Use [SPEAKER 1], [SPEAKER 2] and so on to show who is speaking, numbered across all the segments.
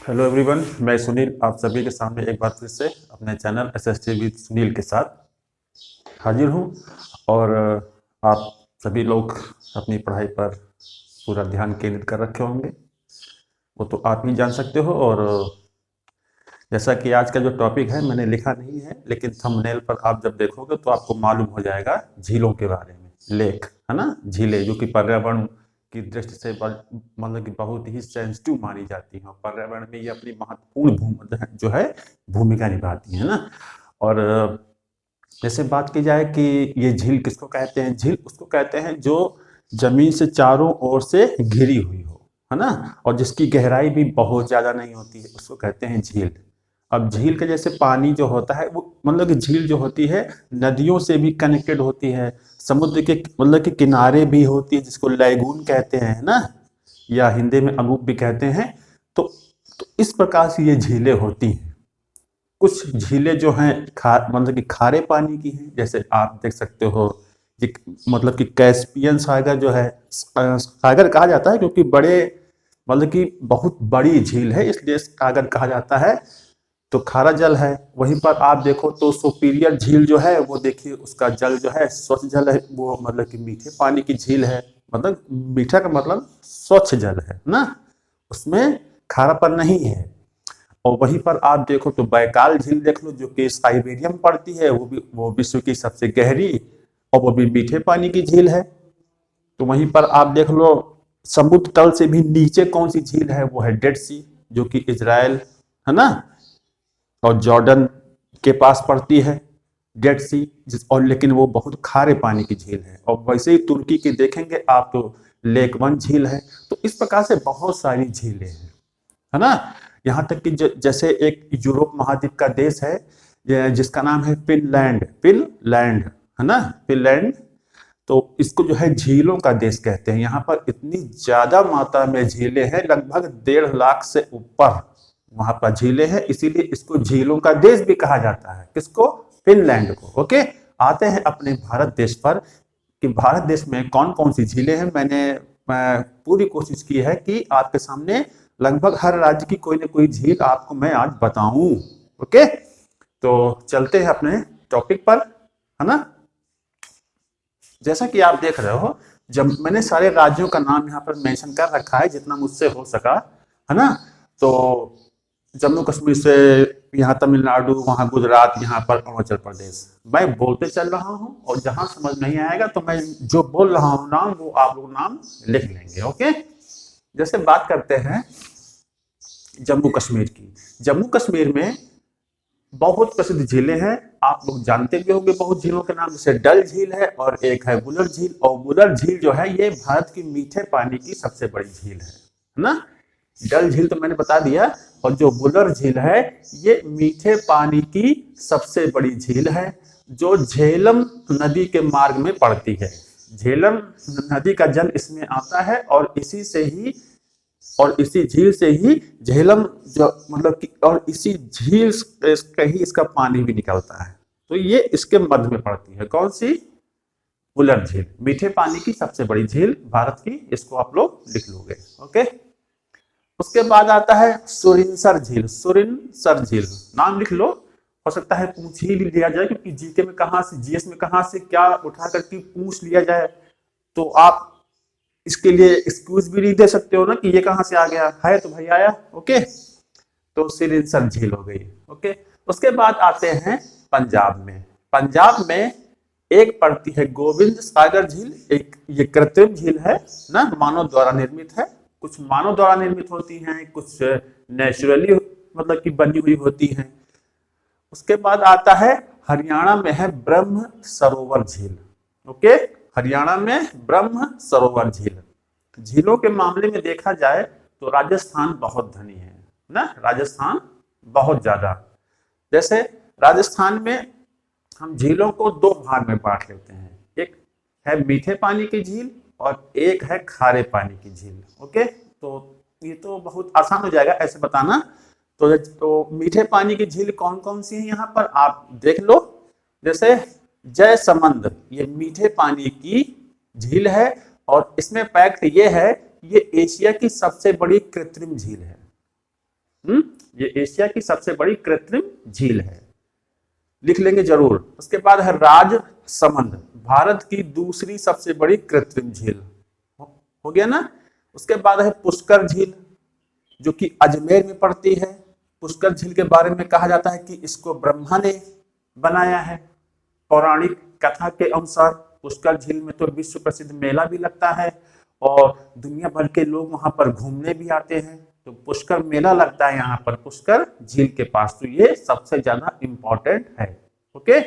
[SPEAKER 1] Hello everyone, मैं सुनील आप सभी के सामने एक बार फिर से अपने चैनल एसएसटी विद सुनील के साथ हाजिर हूँ। और आप सभी लोग अपनी पढ़ाई पर पूरा ध्यान केंद्रित कर रखे होंगे, वो तो आप ही जान सकते हो। और जैसा कि आज का जो टॉपिक है मैंने लिखा नहीं है, लेकिन थंबनेल पर आप जब देखोगे तो आपको मालूम हो जाएगा झीलों के बारे में। लेक है ना, झीलें जो कि पर्यावरण की दृष्टि से मतलब कि बहुत ही सेंसिटिव मानी जाती हैं। पर्यावरण में ये अपनी महत्वपूर्ण जो है भूमिका निभाती है ना। और जैसे बात की जाए कि ये झील किसको कहते हैं, झील उसको कहते हैं जो जमीन से चारों ओर से घिरी हुई हो, है ना, और जिसकी गहराई भी बहुत ज्यादा नहीं होती है, उसको कहते हैं झील। अब झील के जैसे पानी जो होता है वो मतलब कि झील जो होती है नदियों से भी कनेक्टेड होती है, समुद्र के मतलब कि किनारे भी होती है, जिसको लैगून कहते हैं, है ना, या हिंदी में अगूप भी कहते हैं। तो इस प्रकार से ये झीलें होती हैं। कुछ झीलें जो हैं मतलब कि खारे पानी की हैं, जैसे आप देख सकते हो कि मतलब कि कैस्पियन सागर जो है, सागर कहा जाता है क्योंकि बड़े मतलब कि बहुत बड़ी झील है, इसलिए सागर कहा जाता है। तो खारा जल है। वहीं पर आप देखो तो सुपीरियर झील जो है वो देखिए उसका जल जो है स्वच्छ जल है, वो मतलब कि मीठे पानी की झील है। मतलब मीठा का मतलब स्वच्छ जल है ना, उसमें खारापन नहीं है। और वहीं पर आप देखो तो बैकाल झील देख लो, जो कि साइबेरिया में पड़ती है, वो विश्व की सबसे गहरी और वो भी मीठे पानी की झील है। तो वहीं पर आप देख लो समुद्र तल से भी नीचे कौन सी झील है, वो है डेड सी, जो कि इजराइल है ना और जॉर्डन के पास पड़ती है डेड सी। और लेकिन वो बहुत खारे पानी की झील है। और वैसे ही तुर्की की देखेंगे आप तो लेक वन झील है। तो इस प्रकार से बहुत सारी झीलें हैं, है ना। यहाँ तक कि जैसे एक यूरोप महाद्वीप का देश है जिसका नाम है फिनलैंड, फिनलैंड है ना, फिनलैंड। तो इसको जो है झीलों का देश कहते हैं। यहाँ पर इतनी ज्यादा मात्रा में झीलें हैं, लगभग 1.5 लाख से ऊपर वहां पर झीलें हैं, इसीलिए इसको झीलों का देश भी कहा जाता है। किसको? फिनलैंड को। ओके, आते हैं अपने भारत देश पर कि भारत देश में कौन कौन सी झीलें हैं। मैंने पूरी कोशिश की है कि आपके सामने लगभग हर राज्य की कोई ना कोई झील आपको मैं आज बताऊं। ओके, तो चलते हैं अपने टॉपिक पर, है ना। जैसा कि आप देख रहे हो, जब मैंने सारे राज्यों का नाम यहाँ पर मेंशन कर रखा है जितना मुझसे हो सका, है ना। तो जम्मू कश्मीर से यहाँ तमिलनाडु, वहाँ गुजरात, यहाँ पर अरुणाचल प्रदेश, मैं बोलते चल रहा हूँ। और जहां समझ नहीं आएगा तो मैं जो बोल रहा हूँ नाम वो आप लोग नाम लिख लेंगे। ओके, जैसे बात करते हैं जम्मू कश्मीर की। जम्मू कश्मीर में बहुत प्रसिद्ध झीलें हैं, आप लोग जानते भी होंगे बहुत झीलों के नाम, जैसे डल झील है और एक है बुलर झील। और बुलर झील जो है ये भारत की मीठे पानी की सबसे बड़ी झील है ना। डल झील तो मैंने बता दिया, और जो बुलर झील है ये मीठे पानी की सबसे बड़ी झील है, जो झेलम नदी के मार्ग में पड़ती है। झेलम नदी का जल इसमें आता है और इसी झील से ही झेलम जो मतलब कि और इसी झील का ही इसका पानी भी निकलता है। तो ये इसके मध्य में पड़ती है। कौन सी? बुलर झील, मीठे पानी की सबसे बड़ी झील भारत की, इसको आप लोग लिख लोगे। ओके, उसके बाद आता है सुरिनसर झील। सुरिनसर झील नाम लिख लो, हो सकता है पूछ ही लिया जाए, क्योंकि जीके में कहां से, जीएस में कहां से क्या उठा करके पूछ लिया जाए तो आप इसके लिए एक्सक्यूज भी नहीं दे सकते हो ना कि ये कहां से आ गया है, तो भाई आया। ओके, तो सिरिनसर झील हो गई। ओके, उसके बाद आते हैं पंजाब में। पंजाब में एक पड़ती है गोविंद सागर झील, एक ये कृत्रिम झील है ना, मानव द्वारा निर्मित है। कुछ मानव द्वारा निर्मित होती हैं, कुछ नेचुरली मतलब कि बनी हुई होती हैं। उसके बाद आता है हरियाणा में है ब्रह्म सरोवर झील। ओके, हरियाणा में ब्रह्म सरोवर झील। झीलों के मामले में देखा जाए तो राजस्थान बहुत धनी है ना, राजस्थान बहुत ज्यादा। जैसे राजस्थान में हम झीलों को दो भाग में बांट लेते हैं, एक है मीठे पानी की झील और एक है खारे पानी की झील। ओके, तो ये तो बहुत आसान हो जाएगा ऐसे बताना। तो मीठे पानी की झील कौन कौन सी है यहाँ पर आप देख लो। जैसे जयसमंद, ये मीठे पानी की झील है, और इसमें फैक्ट ये है ये एशिया की सबसे बड़ी कृत्रिम झील है। ये एशिया की सबसे बड़ी कृत्रिम झील है, लिख लेंगे जरूर। उसके बाद है राजसमंद, भारत की दूसरी सबसे बड़ी कृत्रिम झील, हो गया ना। उसके बाद है पुष्कर झील, जो कि अजमेर में पड़ती है। पुष्कर झील के बारे में कहा जाता है कि इसको ब्रह्मा ने बनाया है। पौराणिक कथा के अनुसार पुष्कर झील में तो विश्व प्रसिद्ध मेला भी लगता है और दुनिया भर के लोग वहां पर घूमने भी आते हैं। तो पुष्कर मेला लगता है यहाँ पर पुष्कर झील के पास, तो ये सबसे ज्यादा इंपॉर्टेंट है। ओके,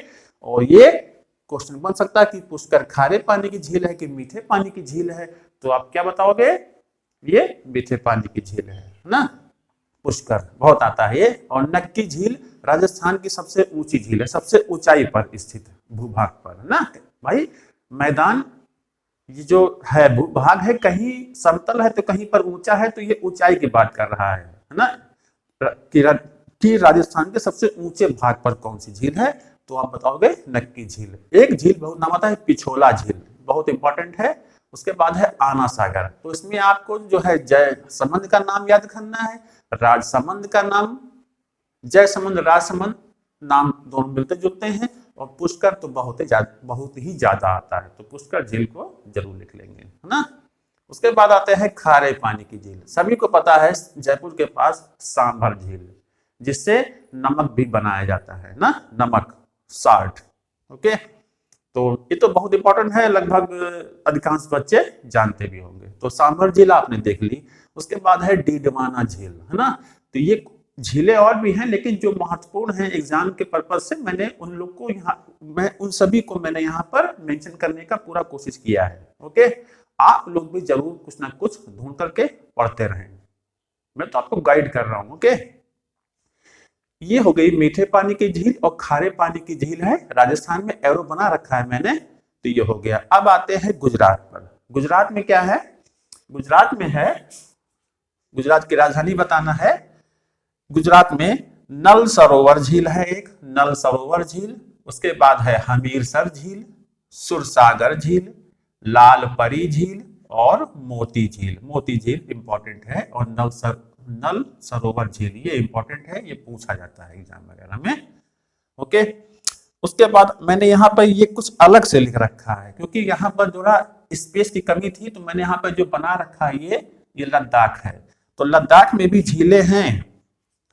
[SPEAKER 1] और ये क्वेश्चन बन सकता है कि पुष्कर खारे पानी की झील है कि मीठे पानी की झील है, तो आप क्या बताओगे? ये मीठे पानी की झील है ना। पुष्कर बहुत आता है ये। और नक्की झील राजस्थान की सबसे ऊंची झील है, सबसे ऊंचाई पर स्थित भूभाग पर है ना भाई। मैदान ये जो है भूभाग है, कहीं समतल है तो कहीं पर ऊंचा है, तो ये ऊंचाई की बात कर रहा है ना। कि राजस्थान के सबसे ऊंचे भाग पर कौन सी झील है, तो आप बताओगे नक्की झील। एक झील बहुत नाम आता है पिछोला झील, बहुत इंपॉर्टेंट है। उसके बाद है आना सागर, तो इसमें आपको जो है जय समंद का नाम याद करना है, राजसमंद का नाम, जय समंद राजसमंद नाम दोनों मिलते जुलते हैं। और पुष्कर तो बहुत ही ज्यादा आता है, तो पुष्कर झील को जरूर लिख लेंगे, है ना। उसके बाद आते हैं खारे पानी की झील। सभी को पता है जयपुर के पास सांभर झील, जिससे नमक भी बनाया जाता है ना, नमक साल्ट। ओके, तो ये तो बहुत इंपॉर्टेंट है, लगभग अधिकांश बच्चे जानते भी होंगे। तो सांभर झील आपने देख ली। उसके बाद है डीडवाना झील, है ना। तो ये झीलें और भी हैं, लेकिन जो महत्वपूर्ण है एग्जाम के पर्पज से मैंने उन लोग को मैं उन सभी को मैंने यहाँ पर मेंशन करने का पूरा कोशिश किया है। ओके, आप लोग भी जरूर कुछ ना कुछ ढूंढ करके पढ़ते रहें, मैं तो आपको गाइड कर रहा हूँ। ओके, ये हो गई मीठे पानी की झील और खारे पानी की झील है, राजस्थान में एरो बना रखा है मैंने, तो ये हो गया। अब आते हैं गुजरात पर। गुजरात में क्या है? गुजरात में है, गुजरात की राजधानी बताना है। गुजरात में नल सरोवर झील है, एक नल सरोवर झील। उसके बाद है हमीरसर झील, सुरसागर झील, लाल परी झील और मोती झील। मोती झील इंपॉर्टेंट है, और नल सरोवर झील ये इंपॉर्टेंट है, ये पूछा जाता है एग्जाम वगैरह में। ओके, उसके बाद मैंने यहाँ पर ये कुछ अलग से लिख रखा है, क्योंकि यहाँ पर थोड़ा स्पेस की कमी थी, तो मैंने यहाँ पर जो बना रखा है ये लद्दाख है। तो लद्दाख में भी झीलें हैं,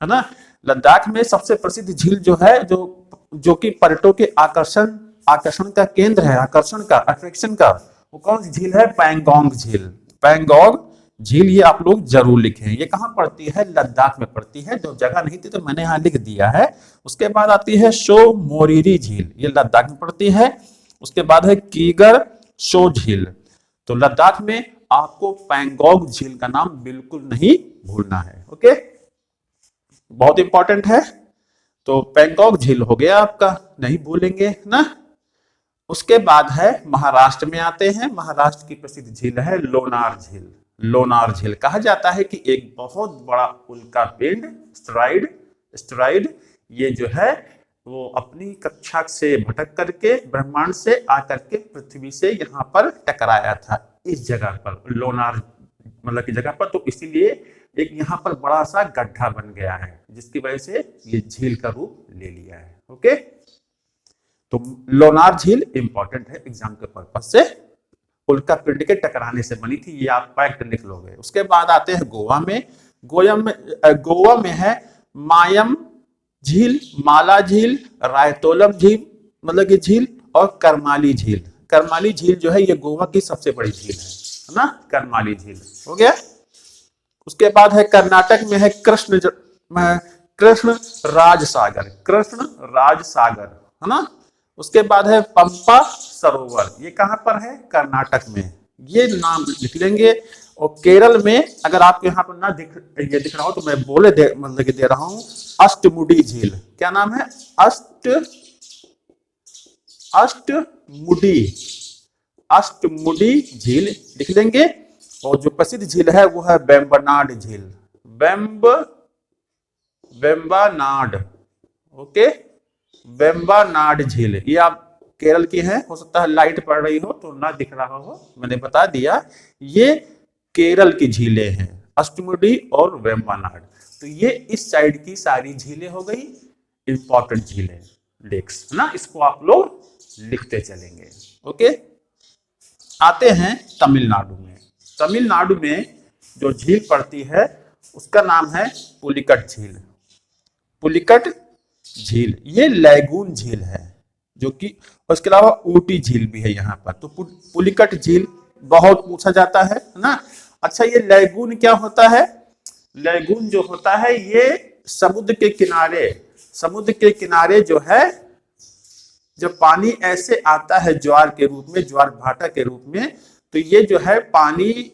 [SPEAKER 1] है ना। लद्दाख में सबसे प्रसिद्ध झील जो है, जो कि पर्यटकों के आकर्षण का केंद्र है, आकर्षण का, अट्रैक्शन का, वो कौन सी झील है? पैंगोंग झील। पैंगोंग झील ये आप लोग जरूर लिखें। ये कहाँ पड़ती है? लद्दाख में पड़ती है। जो जगह नहीं थी तो मैंने यहाँ लिख दिया है। उसके बाद आती है शो मोरिरी झील, ये लद्दाख में पड़ती है। उसके बाद है कीगर शो झील। तो लद्दाख में आपको पैंगोंग झील का नाम बिल्कुल नहीं भूलना है। ओके, बहुत इंपॉर्टेंट है। तो पैंगोंग झील हो गया आपका, नहीं भूलेंगे ना। उसके बाद है महाराष्ट्र में आते हैं। महाराष्ट्र की प्रसिद्ध झील है लोनार झील। लोनार झील कहा जाता है कि एक बहुत बड़ा उल्का पिंड एस्टेरॉइड ये जो है वो अपनी कक्षा से भटक करके ब्रह्मांड से आकर के पृथ्वी से यहाँ पर टकराया था, इस जगह पर, लोनार मतलब की जगह पर। तो इसीलिए एक यहाँ पर बड़ा सा गड्ढा बन गया है, जिसकी वजह से ये झील का रूप ले लिया है। ओके, तो लोनार झील इंपॉर्टेंट है एग्जाम के पर्पज से, उल्का पिंड के टकराने से बनी थी, ये आप फैक्ट लिख लोगे। उसके बाद आते हैं गोवा में। गोवा में है मायम झील, माला झील, रायतोलम झील मतलब की झील, और करमाली झील। करमाली झील जो है ये गोवा की सबसे बड़ी झील है ना, करमाली झील हो गया। उसके बाद है कर्नाटक में है कृष्ण राज सागर, है ना। उसके बाद है पंपा सरोवर, ये कहां पर है? कर्नाटक में, ये नाम लिख लेंगे। और केरल में अगर आपको यहाँ पर ना दिख रहा हो तो मैं मतलब कि दे रहा हूं, अष्टमुडी झील। क्या नाम है? अष्टमुडी झील लिख लेंगे। और जो प्रसिद्ध झील है वो है वेम्बनाड झील, वेम्बनाड। ओके, वेम्बनाड झील ये आप केरल की है, हो सकता है लाइट पड़ रही हो तो ना दिख रहा हो, मैंने बता दिया, ये केरल की झीलें हैं, अष्टमुडी और वेम्बनाड।
[SPEAKER 2] तो ये इस साइड की सारी झीलें हो गई इंपॉर्टेंट झीलें, लेक्स, है ना। इसको आप लोग लिखते चलेंगे। ओके, आते हैं तमिलनाडु में। तमिलनाडु में जो झील पड़ती है उसका नाम है पुलिकट झील। पुलिकट झील ये लैगून झील है, जो कि उसके अलावा ऊटी झील भी है यहाँ पर। तो पुलिकट झील बहुत पूछा जाता है ना। अच्छा, ये लैगून क्या होता है? लैगून जो होता है ये समुद्र के किनारे जो है, जब पानी ऐसे आता है ज्वार के रूप में, ज्वार भाटा के रूप में, तो ये जो है पानी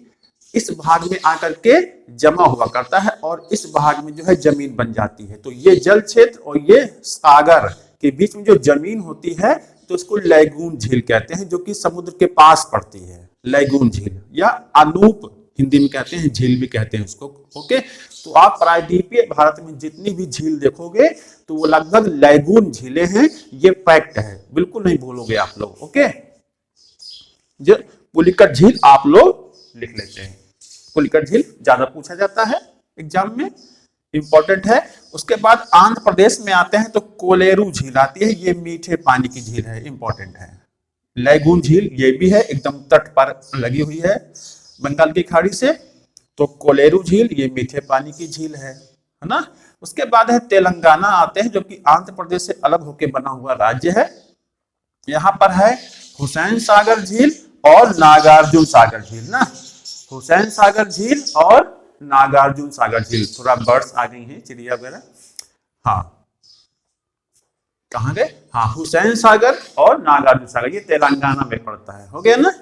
[SPEAKER 2] इस भाग में आकर के जमा हुआ करता है और इस भाग में जो है जमीन बन जाती है। तो ये जल क्षेत्र और ये सागर के बीच में जो जमीन होती है तो उसको लैगून झील कहते हैं, जो कि समुद्र के पास पड़ती है। लैगून झील या अनूप हिंदी में कहते हैं, झील भी कहते हैं उसको। ओके, तो आप प्रायद्वीपीय भारत में जितनी भी झील देखोगे तो वो लगभग लैगून झीलें हैं। ये फैक्ट है, बिल्कुल नहीं भूलोगे आप लोग। ओके, जो पुलिकट झील आप लोग लिख लेते हैं। पुलिकट झील ज्यादा पूछा जाता है एग्जाम में, इंपॉर्टेंट है। उसके बाद आंध्र प्रदेश में आते हैं तो कोलेरू झील आती है। ये मीठे पानी की झील है, इंपॉर्टेंट है। लैगून झील ये भी है, एकदम तट पर लगी हुई है बंगाल की खाड़ी से। तो कोलेरू झील ये मीठे पानी की झील है ना। उसके बाद है तेलंगाना आते हैं, जो कि आंध्र प्रदेश से अलग होकर बना हुआ राज्य है। यहाँ पर है हुसैन सागर झील और नागार्जुन सागर झील ना। हुसैन सागर झील और नागार्जुन सागर झील। थोड़ा बर्ड्स आ गई हैं, चिड़िया वगैरह। हाँ, कहाँ गए? हाँ, हुसैन सागर और नागार्जुन सागर, ये तेलंगाना में पड़ता है। हो गया ना।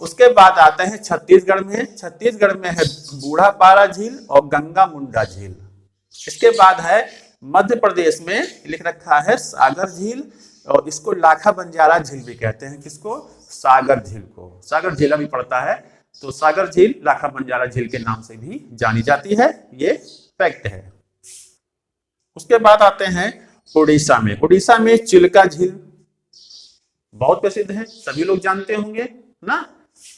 [SPEAKER 2] उसके बाद आते हैं छत्तीसगढ़ में। छत्तीसगढ़ में है बूढ़ा पारा झील और गंगा मुंडा झील। इसके बाद है मध्य प्रदेश में लिख रखा है सागर झील, और इसको लाखा बंजारा झील भी कहते हैं। किसको? सागर झील को। सागर झील भी पड़ता है, तो सागर झील लाखा बंजारा झील के नाम से भी जानी जाती है। ये फैक्ट है। उसके बाद आते हैं उड़ीसा में। उड़ीसा में चिल्का झील बहुत प्रसिद्ध है, सभी लोग जानते होंगे ना।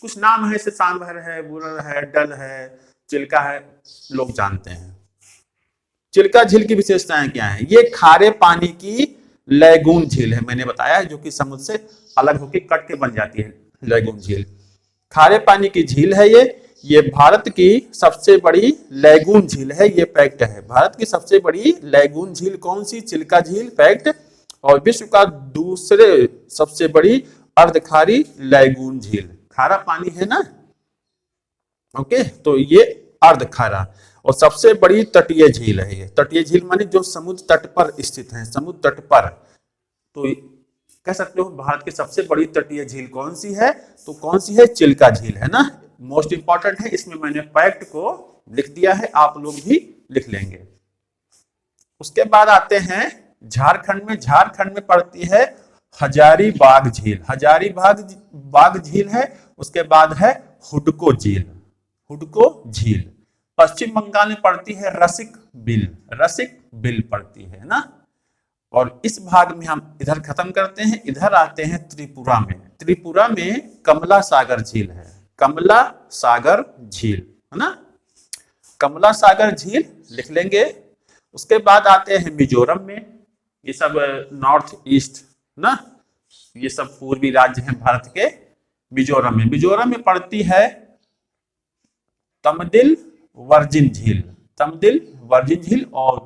[SPEAKER 2] कुछ नाम है जैसे सांभर है, बुरर है, डल है, चिल्का है, लोग जानते हैं। चिल्का झील की विशेषताएं क्या है? ये खारे पानी की लैगून झील है, मैंने बताया, जो कि समुद्र से अलग होकर कट के बन जाती है लैगून झील। खारे पानी की झील है ये भारत की सबसे बड़ी लैगून झील है। ये फैक्ट है। भारत की सबसे बड़ी लैगून झील कौन सी? चिल्का झील, फैक्ट। और विश्व का दूसरे सबसे बड़ी अर्धखारी लैगून झील। खारा पानी है ना। ओके, तो ये अर्धखारा। और सबसे बड़ी तटीय झील है ये। तटीय झील माने जो समुद्र तट पर स्थित है, समुद्र तट पर। तो कह सकते हो भारत की सबसे बड़ी तटीय झील कौन सी है? तो कौन सी है? चिल्का झील है ना। मोस्ट इंपॉर्टेंट है, इसमें मैंने फैक्ट को लिख दिया है, आप लोग भी लिख लेंगे। उसके बाद आते हैं झारखंड में। झारखंड में पड़ती है हजारीबाग झील। हजारीबाग झील है। उसके बाद है हुडको झील। हुडको झील। पश्चिम बंगाल में पड़ती है रसिक बिल पड़ती है ना। और इस भाग में हम इधर खत्म करते हैं, इधर आते हैं त्रिपुरा में। त्रिपुरा में कमला सागर झील है। कमला सागर झील है ना। कमला सागर झील लिख लेंगे। उसके बाद आते हैं मिजोरम में। ये सब नॉर्थ ईस्ट ना, ये सब पूर्वी राज्य हैं भारत के। मिजोरम में पड़ती है तमदिल वर्जिन झील। और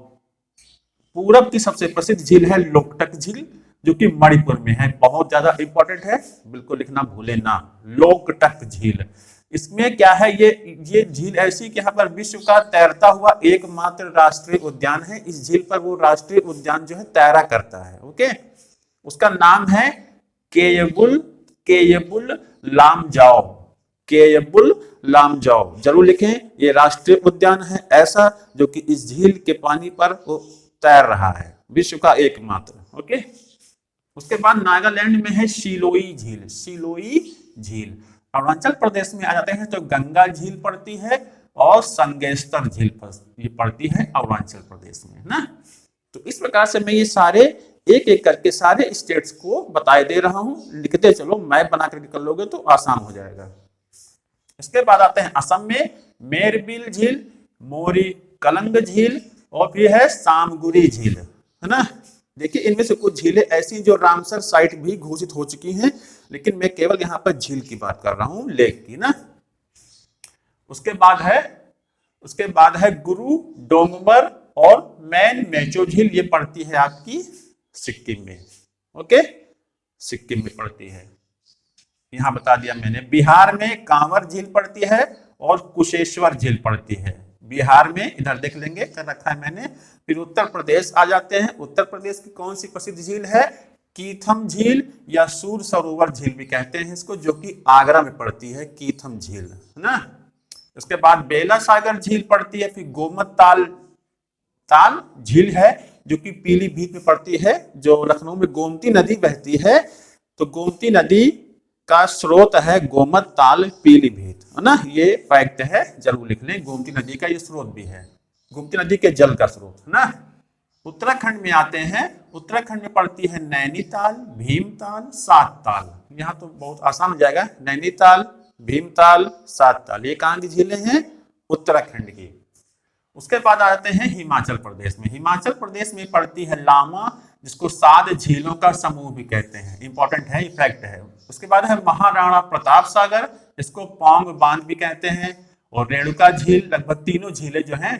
[SPEAKER 2] पूरब की सबसे प्रसिद्ध झील है लोकटक झील, जो कि मणिपुर में है। बहुत ज्यादा इंपॉर्टेंट है, बिल्कुल लिखना भूले ना। लोकटक झील, इसमें क्या है? ये झील ऐसी कि यहाँ पर विश्व का तैरता हुआ एकमात्र राष्ट्रीय उद्यान है। इस झील पर वो राष्ट्रीय उद्यान जो है तैरा करता है। ओके, उसका नाम है केयबुल लामजाओ। जरूर लिखें, ये राष्ट्रीय उद्यान है ऐसा जो कि इस झील के पानी पर वो तैर रहा है, विश्व का एकमात्र। ओके, उसके बाद नागालैंड में है शिलोई झील। अरुणाचल प्रदेश में आ जाते हैं तो गंगा झील पड़ती है और संगेस्तर झील ये पड़ती है अरुणाचल प्रदेश में ना। तो इस प्रकार से मैं ये सारे एक एक करके सारे स्टेट्स को बताए दे रहा हूं। लिखते चलो, मैप बना करके कर लोगे तो आसान हो जाएगा। इसके बाद आते हैं असम में मेरबिल झील, मोरी कलंग झील, और फिर है सामगुरी झील, है ना। देखिए इनमें से कुछ झीलें ऐसी जो रामसर साइट भी घोषित हो चुकी हैं, लेकिन मैं केवल यहाँ पर झील की बात कर रहा हूँ, लेक की ना। उसके बाद है गुरु डोंगमर और मैन मेचो झील, ये पड़ती है आपकी सिक्किम में। ओके, सिक्किम में पड़ती है। यहां बता दिया मैंने। बिहार में कांवर झील पड़ती है और कुशेश्वर झील पड़ती है। बिहार में इधर देख लेंगे, कर रखा है मैंने। फिर उत्तर प्रदेश आ जाते हैं। उत्तर प्रदेश की कौन सी प्रसिद्ध झील है? कीथम झील या सूर सरोवर झील भी कहते हैं इसको, जो कि आगरा में पड़ती है, कीथम झील, है ना। उसके बाद बेला सागर झील पड़ती है। फिर गोमत ताल झील है जो कि पीलीभीत में पड़ती है। जो लखनऊ में गोमती नदी बहती है, तो गोमती नदी का स्रोत है गोमत ताल पीलीभीत, है ना। ये फैक्ट है, जरूर लिख लें। गोमती नदी का ये स्रोत भी है, गोमती नदी के जल का स्रोत, है ना। उत्तराखंड में आते हैं। उत्तराखंड में पड़ती है नैनीताल, भीमताल, सातताल। यहाँ तो बहुत आसान हो जाएगा, नैनीताल, भीमताल, सातताल, ये कहाँ की झीलें हैं? उत्तराखंड की। उसके बाद आते हैं हिमाचल प्रदेश में। हिमाचल प्रदेश में पड़ती है लामा, जिसको 7 झीलों का समूह भी कहते हैं। इंपॉर्टेंट है, इफेक्ट है। उसके बाद है महाराणा प्रताप सागर, इसको पौंग बांध भी कहते हैं। और रेणुका झील, लगभग तीनों झीलें जो हैं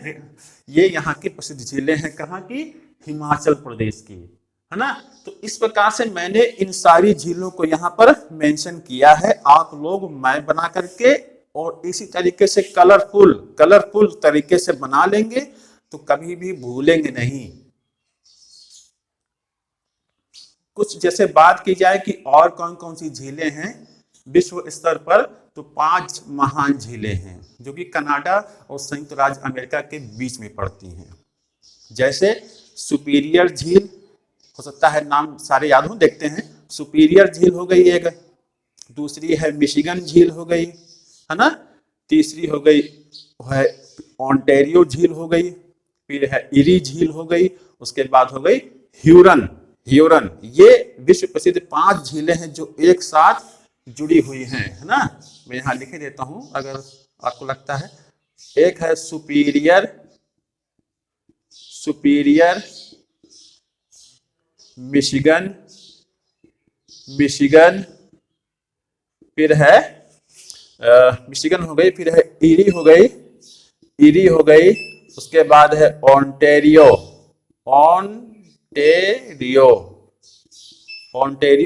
[SPEAKER 2] ये यहाँ की प्रसिद्ध झीलें हैं। कहाँ की? हिमाचल प्रदेश की, है ना। तो इस प्रकार से मैंने इन सारी झीलों को यहाँ पर मेंशन किया है। आप लोग मैप बना करके और इसी तरीके से कलरफुल तरीके से बना लेंगे तो कभी भी भूलेंगे नहीं। कुछ जैसे बात की जाए कि और कौन कौन सी झीलें हैं विश्व स्तर पर, तो 5 महान झीलें हैं जो कि कनाडा और संयुक्त राज्य अमेरिका के बीच में पड़ती हैं। जैसे सुपीरियर झील, हो सकता है नाम सारे याद हो, देखते हैं। सुपीरियर झील हो गई एक, दूसरी है मिशिगन झील हो गई, है ना। तीसरी हो गई है ओंटारियो झील हो गई, फिर है इरी झील हो गई, उसके बाद हो गई ह्यूरन। ये विश्व प्रसिद्ध 5 झीलें हैं जो एक साथ जुड़ी हुई हैं, है ना। मैं यहाँ लिख देता हूं अगर आपको लगता है। एक है सुपीरियर मिशिगन, फिर है मिशिगन हो गई, फिर है इरी हो गई, उसके बाद है ओंटारियो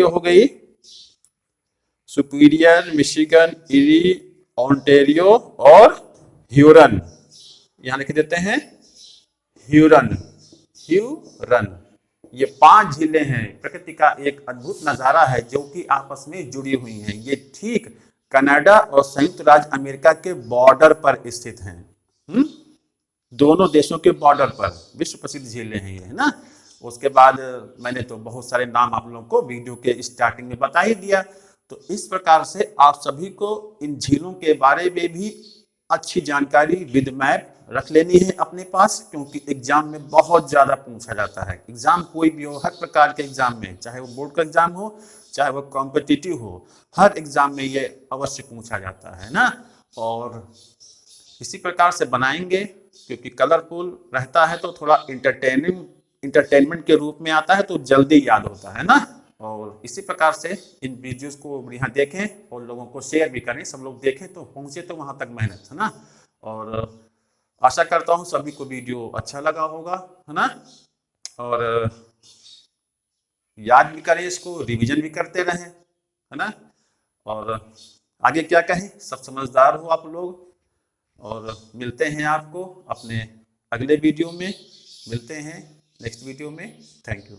[SPEAKER 2] हो गई। सुपीरियर, मिशिगन, इरी, ओंटारियो और ह्यूरन। यहां लिख देते हैं ह्यूरन। ये 5 झीलें हैं। प्रकृति का एक अद्भुत नजारा है जो कि आपस में जुड़ी हुई हैं। ये ठीक कनाडा और संयुक्त राज्य अमेरिका के बॉर्डर पर स्थित हैं। दोनों देशों के बॉर्डर पर विश्व प्रसिद्ध झीलें हैं ये, है ना। उसके बाद मैंने तो बहुत सारे नाम आप लोगों को वीडियो के स्टार्टिंग में बता ही दिया। तो इस प्रकार से आप सभी को इन झीलों के बारे में भी अच्छी जानकारी विद मैप रख लेनी है अपने पास, क्योंकि एग्जाम में बहुत ज्यादा पूछा जाता है। एग्जाम कोई भी हो, हर प्रकार के एग्जाम में, चाहे वो बोर्ड का एग्जाम हो, चाहे वो कॉम्पिटिटिव हो, हर एग्जाम में ये अवश्य पूछा जाता है ना। और इसी प्रकार से बनाएंगे, क्योंकि कलरफुल रहता है तो थोड़ा इंटरटेनमेंट के रूप में आता है, तो जल्दी याद होता है ना। और इसी प्रकार से इन वीडियोस को बढ़िया देखें और लोगों को शेयर भी करें। सब लोग देखें तो पहुंचे तो वहां तक मेहनत, है ना। और आशा करता हूं सभी को वीडियो अच्छा लगा होगा, है ना। और याद भी करें, इसको रिवीजन भी करते रहें, है ना। और आगे क्या कहें, सब समझदार हो आप लोग। और मिलते हैं आपको अपने अगले वीडियो में, मिलते हैं नेक्स्ट वीडियो में। Thank you.